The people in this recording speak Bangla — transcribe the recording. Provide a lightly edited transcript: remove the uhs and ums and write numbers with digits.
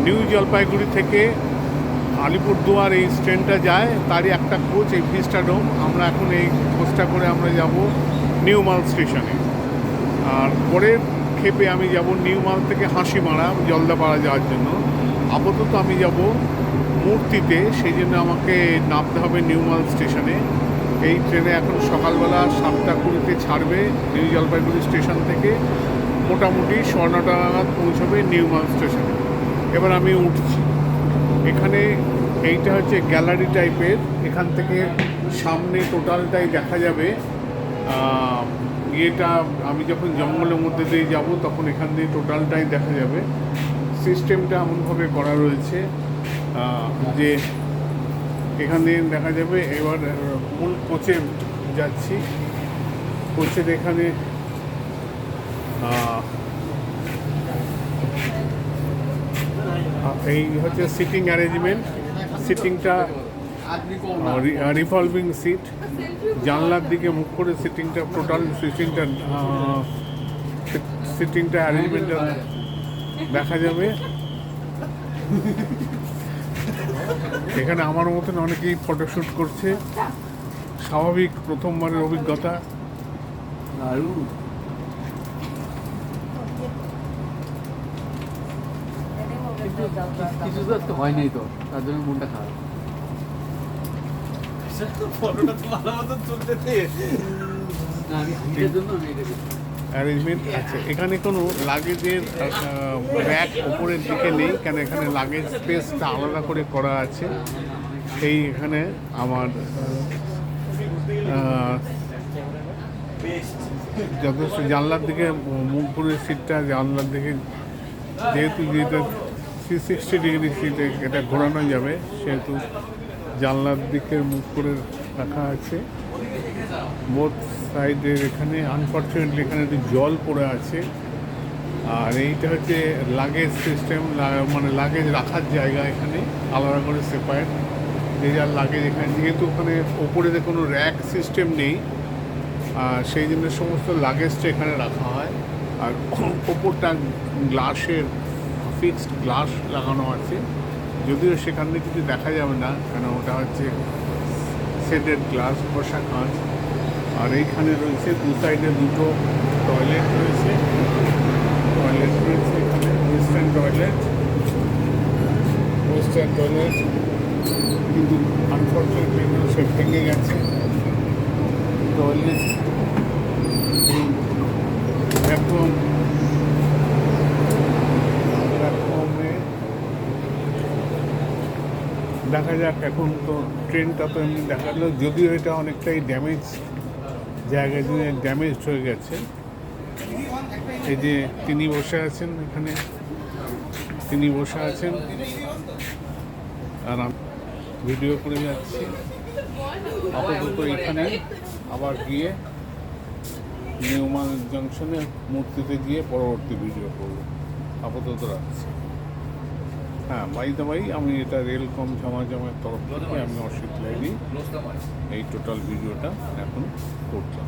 নিউ জলপাইগুড়ি থেকে আলিপুরদুয়ার এই ট্রেনটা যায়, তারই একটা কোচ এই ভিস্টাডোম। আমরা এখন এই কোচটা করে আমরা যাব নিউ মাল স্টেশনে। আর পরের ক্ষেপে আমি যাব নিউ মাল থেকে হাসিমারা জলদাপাড়া যাওয়ার জন্য। আপাতত আমি যাব মূর্তিতে, সেই জন্য আমাকে নামতে হবে নিউ মাল স্টেশনে। এই ট্রেনে এখন সকালবেলা 7:20 ছাড়বে নিউ জলপাইগুড়ি স্টেশন থেকে, মোটামুটি 9:30 নাগাদ পৌঁছবে নিউ মাল স্টেশনে। এবার আমি উঠছি। এখানে এইটা হচ্ছে গ্যালারি টাইপের, এখান থেকে সামনে টোটালটাই দেখা যাবে। ইয়েটা আমি যখন জঙ্গলের মধ্যে দিয়ে যাব তখন এখান দিয়ে টোটালটাই দেখা যাবে। সিস্টেমটা এমনভাবে করা রয়েছে যে এখান দিয়ে দেখা যাবে। এবার মূল কোচে যাচ্ছি। কোচের এখানে এই হচ্ছে সিটিং অ্যারেঞ্জমেন্ট। সিটিংটা রিভলভিং সিট, জানলার দিকে মুখ করে সিটিংটা, টোটাল সিটিংটা অ্যারেঞ্জমেন্টটা দেখা যাবে। এখানে আমার মতন অনেকেই ফটোশ্যুট করছে, স্বাভাবিক, প্রথমবারের অভিজ্ঞতা। কিছু তো আজকে হয় নাই, তো তার জন্য মনটা খারাপ। অ্যারেঞ্জমেন্ট আছে এখানে, কোনো লাগেজের র্যাক ওপরের দিকে নেই, কেন এখানে লাগেজ স্পেসটা আলাদা করে করা আছে। এই এখানে আমার যথেষ্ট জানলার দিকে মুখ করে সিটটা, জানলার দিকে যেহেতু যেটা 360 ডিগ্রি সিটে এটা ঘোরানো যাবে, সেহেতু জানলার দিকে মুখ করে রাখা আছে বোথ সাইডের। এখানে আনফর্চুনেটলি এখানে একটু জল পড়ে আছে। আর এইটা হচ্ছে লাগেজ সিস্টেম, মানে লাগেজ রাখার জায়গা এখানে আলাদা করে সেপারেট, যে যার লাগেজ এখানে। যেহেতু ওখানে ওপরে কোনো র্যাক সিস্টেম নেই, সেই জন্য সমস্ত লাগেজটা এখানে রাখা হয়। আর ওপরটা গ্লাসের, ফিক্সড গ্লাস লাগানো আছে, যদিও সেখান থেকে কিছু দেখা যাবে না, কেন ওটা হচ্ছে সেটেড গ্লাস, বসা কাঁচ। আর এইখানে রয়েছে দু সাইডে দুটো টয়লেট রয়েছে। এখানে ওয়েস্টার্ন টয়লেট, কিন্তু আনফর্চুনেটলি সে ভেঙে গেছে। টয়লেট দেখা যাক। এখন তো ট্রেনটা তো এমনি দেখালো, যদিও এটা অনেকটাই ড্যামেজ জায়গায় দিয়ে ড্যামেজ হয়ে গেছে। এই যে তিনি বসে আছেন এখানে, তিনি বসে আছেন আর আমি ভিডিও করে যাচ্ছি। আপাতত এখানে আবার গিয়ে নিউ মাল জাংশনে মূর্তিতে গিয়ে পরবর্তী ভিডিও করব। আপাতত রাখছি। হ্যাঁ, ভাই আমি এটা রেলকম ঝামাঝামের তরফ থেকে আমি অসিত লাইনি এই টোটাল ভিডিওটা এখন করলাম।